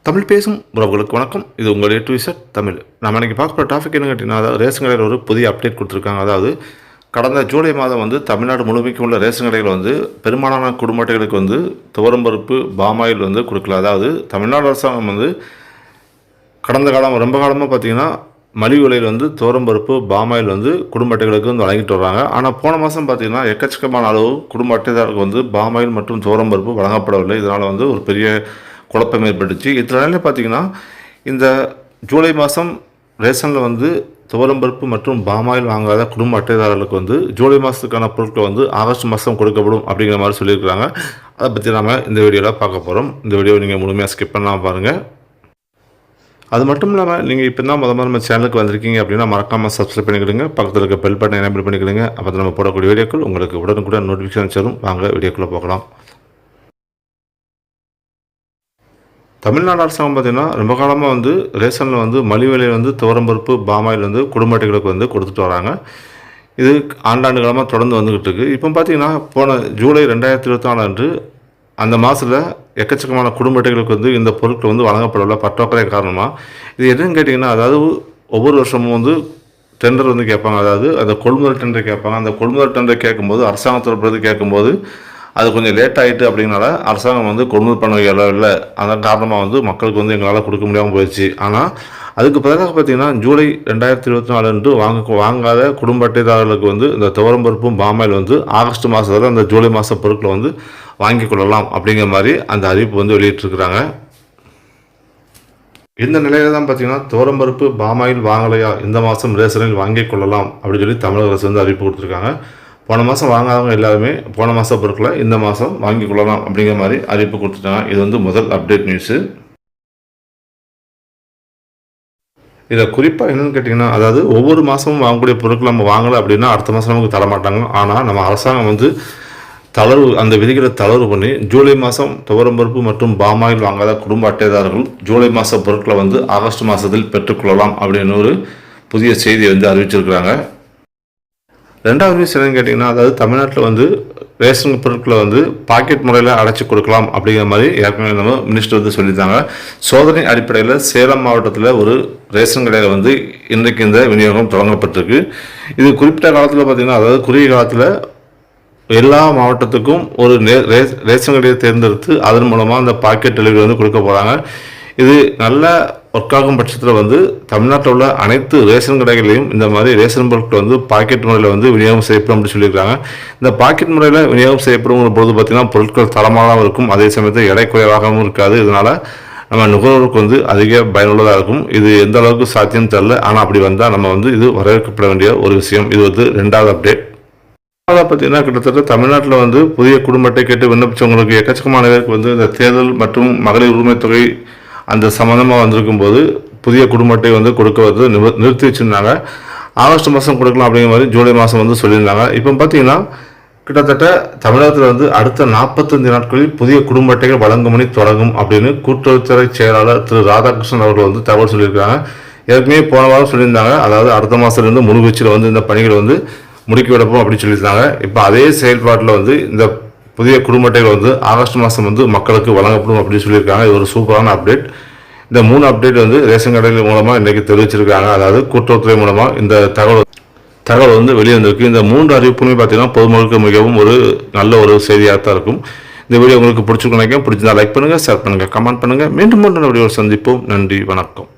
தமிழ் பேசும் உறவுகளுக்கு வணக்கம். இது உங்கள் A to Z தமிழ். நம்ம இன்றைக்கி பார்க்குற டாபிக் என்ன கேட்டிங்கன்னா, அதாவது ரேஷன் கடையில் ஒரு புதிய அப்டேட் கொடுத்துருக்காங்க. அதாவது கடந்த ஜூலை மாதம் தமிழ்நாடு முழுமைக்கும் உள்ள ரேஷன் கடைகள் பெரும்பாலான குடும்ப அட்டைகளுக்கு துவரம்பருப்பு பாமாயில் கொடுக்கல. அதாவது தமிழ்நாடு அரசாங்கம் கடந்த காலம் ரொம்ப காலமாக பார்த்திங்கன்னா மலிவு விலையில் துவரம்பருப்பு பாமாயில் குடும்ப அட்டைகளுக்கு வழங்கிட்டு வர்றாங்க. ஆனால் போன மாதம் பார்த்திங்கன்னா எக்கச்சக்கமான அளவு குடும்ப அட்டைதாரருக்கு பாமாயில் மற்றும் துவரம்பருப்பு வழங்கப்படவில்லை. இதனால் ஒரு பெரிய குழப்பம் ஏற்பட்டுச்சு. இதனால பார்த்திங்கன்னா இந்த ஜூலை மாதம் ரேஷனில் துவரம்பருப்பு மற்றும் பாமாயில் வாங்காத குடும்ப அட்டைதாரர்களுக்கு ஜூலை மாதத்துக்கான பொருட்கள் ஆகஸ்ட் மாதம் கொடுக்கப்படும் அப்படிங்கிற மாதிரி சொல்லியிருக்கிறாங்க. அதை பற்றி நம்ம இந்த வீடியோவில் பார்க்க போகிறோம். இந்த வீடியோவை நீங்கள் முழுமையாக ஸ்கிப் பண்ணாமல் பாருங்கள். அது மட்டும் இல்லாமல் நீங்கள் இப்போ தான் முதல்ல நம்ம சேனலுக்கு வந்திருக்கீங்க அப்படின்னா மறக்காமல் சப்ஸ்கிரைப் பண்ணிக்கிடுங்க. பக்கத்தில் இருக்க பெல் பட்டனை எனேபிள் பண்ணிக்கிடுங்க. அப்போ நம்ம போடக்கூடிய வீடியோக்கள் உங்களுக்கு உடனுக்குடன் நோட்டிஃபிகேஷன் வரும். வாங்க வீடியோக்குள்ளே போகலாம். தமிழ்நாடு அரசாங்கம் பார்த்திங்கன்னா ரொம்ப காலமாக ரேஷனில் மலிவு விலையில் துவரம்பருப்பு பாமாயில் குடும்ப அட்டைகளுக்கு கொடுத்துட்டு வராங்க. இது ஆண்டாண்டு காலமாக தொடர்ந்து வந்துக்கிட்டு இருக்குது. இப்போ பார்த்திங்கன்னா போன ஜூலை 2024 அன்று அந்த மாதத்தில் எக்கச்சக்கமான குடும்ப அட்டைகளுக்கு இந்த பொருட்கள் வழங்கப்படவில்லை பற்றாக்குறை காரணமாக. இது என்னன்னு கேட்டிங்கன்னா, அதாவது ஒவ்வொரு வருஷமும் டெண்டர் கேட்பாங்க. அதாவது அந்த கொள்முதல் டெண்டர் கேட்பாங்க. அந்த கொள்முதல் டெண்டர் கேட்கும்போது அரசாங்கத்தோட கேட்கும்போது அது கொஞ்சம் லேட் ஆகிட்டு அப்படின்னால அரசாங்கம் கொள்முதல் பண்ண இல்லை. அதன் காரணமாக மக்களுக்கு எங்களால் கொடுக்க முடியாமல் போயிடுச்சு. ஆனால் அதுக்கு பிறகு பார்த்திங்கன்னா ஜூலை 2024 அன்று வாங்காத குடும்ப அட்டைதாரர்களுக்கு இந்த துவரம்பருப்பும் பாமாயில் ஆகஸ்ட் மாதத்தில் அந்த ஜூலை மாத பொருட்களை வாங்கி கொள்ளலாம் அப்படிங்கிற மாதிரி அந்த அறிவிப்பு வெளியிட்டிருக்கிறாங்க. இந்த நிலையில தான் பார்த்திங்கன்னா துவரம்பருப்பு பாமாயில் வாங்கலையா இந்த மாதம் ரேஷனில் வாங்கி கொள்ளலாம் அப்படின்னு சொல்லி தமிழக அரசு அறிவிப்பு கொடுத்துருக்காங்க. போன மாதம் வாங்காதவங்க எல்லாருமே போன மாத பொருட்களை இந்த மாதம் வாங்கி கொள்ளலாம் அப்படிங்கிற மாதிரி அறிவிப்பு கொடுத்துட்டாங்க. இது முதல் அப்டேட் நியூஸு. இதில் குறிப்பாக என்னென்னு கேட்டிங்கன்னா, அதாவது ஒவ்வொரு மாதமும் வாங்கக்கூடிய பொருட்கள் நம்ம வாங்கலை அப்படின்னா அடுத்த மாதம் நமக்கு தரமாட்டாங்க. ஆனால் நம்ம அரசாங்கம் தளர்வு அந்த விதிகளை தளர்வு பண்ணி ஜூலை மாதம் துவரம்பருப்பு மற்றும் பாமாயில் வாங்காத குடும்ப அட்டைதாரர்கள் ஜூலை மாத பொருட்களை ஆகஸ்ட் மாதத்தில் பெற்றுக்கொள்ளலாம் அப்படின்னு ஒரு புதிய செய்தியை அறிவிச்சிருக்கிறாங்க. ரெண்டாவது நியூஸ் என்னன்னு கேட்டிங்கன்னா, அதாவது தமிழ்நாட்டில் ரேஷன் பொருட்களை பாக்கெட் முறையில் அடைச்சி கொடுக்கலாம் அப்படிங்கிற மாதிரி ஏற்கனவே நம்ம மினிஸ்டர் சொல்லியிருந்தாங்க. சோதனை அடிப்படையில் சேலம் மாவட்டத்தில் ஒரு ரேஷன் கடையில் இன்றைக்கு இந்த விநியோகம் தொடங்கப்பட்டிருக்கு. இது குறிப்பிட்ட காலத்தில் பார்த்திங்கன்னா, அதாவது குறுகிய காலத்தில் எல்லா மாவட்டத்துக்கும் ஒரு ரேஷன் கடையை தேர்ந்தெடுத்து அதன் மூலமாக அந்த பாக்கெட் டெலிவரி கொடுக்க போகிறாங்க. இது நல்ல ஒர்க் ஆகும் பட்சத்தில் தமிழ்நாட்டில் உள்ள அனைத்து ரேஷன் கடைகளையும் இந்த மாதிரி ரேஷன் பொருட்கள் பாக்கெட் முறையில் விநியோகம் செய்யப்படும் அப்படின்னு சொல்லியிருக்காங்க. இந்த பாக்கெட் முறையில் விநியோகம் செய்யப்படும் போது பார்த்திங்கன்னா பொருட்கள் தரமாகவும் இருக்கும், அதே சமயத்தில் எடை குறைவாகவும் இருக்காது. இதனால் நம்ம நுகர்வோருக்கு அதிக பயனுள்ளதாக இருக்கும். இது எந்த அளவுக்கு சாத்தியம் தெரியல. ஆனால் அப்படி வந்தால் நம்ம இது வரவேற்கப்பட வேண்டிய ஒரு விஷயம். இது ரெண்டாவது அப்டேட். பார்த்தீங்கன்னா கிட்டத்தட்ட தமிழ்நாட்டில் புதிய குடும்ப அட்டை கேட்டு விண்ணப்பிச்சவங்களுக்கு எக்கச்சக்கமான பேருக்கு இந்த தேர்தல் மற்றும் மகளிர் உரிமை தொகை அந்த சம்மந்தமாக வந்திருக்கும் போது புதிய குடும்ப அட்டை கொடுக்க நிறுத்தி வச்சுருந்தாங்க. ஆகஸ்ட் மாதம் கொடுக்கலாம் அப்படிங்கிற மாதிரி ஜூலை மாதம் சொல்லியிருந்தாங்க. இப்போ பார்த்தீங்கன்னா கிட்டத்தட்ட தமிழகத்தில் அடுத்த 45 நாட்களில் புதிய குடும்ப அட்டைகள் வழங்கும் பணி தொடங்கும் அப்படின்னு கூட்டுறவுத்துறை செயலாளர் திரு ராதாகிருஷ்ணன் அவர்கள் தகவல் சொல்லியிருக்காங்க. ஏற்கனவே போன வாரம் சொல்லியிருந்தாங்க. அதாவது அடுத்த மாதத்துலேருந்து முழுவீச்சில் இந்த பணிகள் முடுக்கிவிடப்போம் அப்படின்னு சொல்லியிருந்தாங்க. இப்போ அதே செயல்பாட்டில் இந்த புதிய குடும்ப அட்டைகள் ஆகஸ்ட் மாதம் மக்களுக்கு வழங்கப்படும் அப்படின்னு சொல்லியிருக்காங்க. இது ஒரு சூப்பரான அப்டேட். இந்த 3 அப்டேட் ரேஷன் கடைகள் மூலமாக இன்றைக்கி தெரிவிச்சிருக்காங்க. அதாவது கூட்டுறவுத்துறை மூலமாக இந்த தகவல் வெளிவந்திருக்கு. இந்த 3 அறிவிப்புமே பார்த்தீங்கன்னா பொதுமக்களுக்கு மிகவும் ஒரு நல்ல ஒரு செய்தியாக தான் இருக்கும். இந்த வீடியோ உங்களுக்கு பிடிச்சிருக்கும் நினைக்கிறேன். பிடிச்சிருந்தா லைக் பண்ணுங்கள், ஷேர் பண்ணுங்கள், கமெண்ட் பண்ணுங்கள். மீண்டும் வீடியோ சந்திப்போம். நன்றி, வணக்கம்.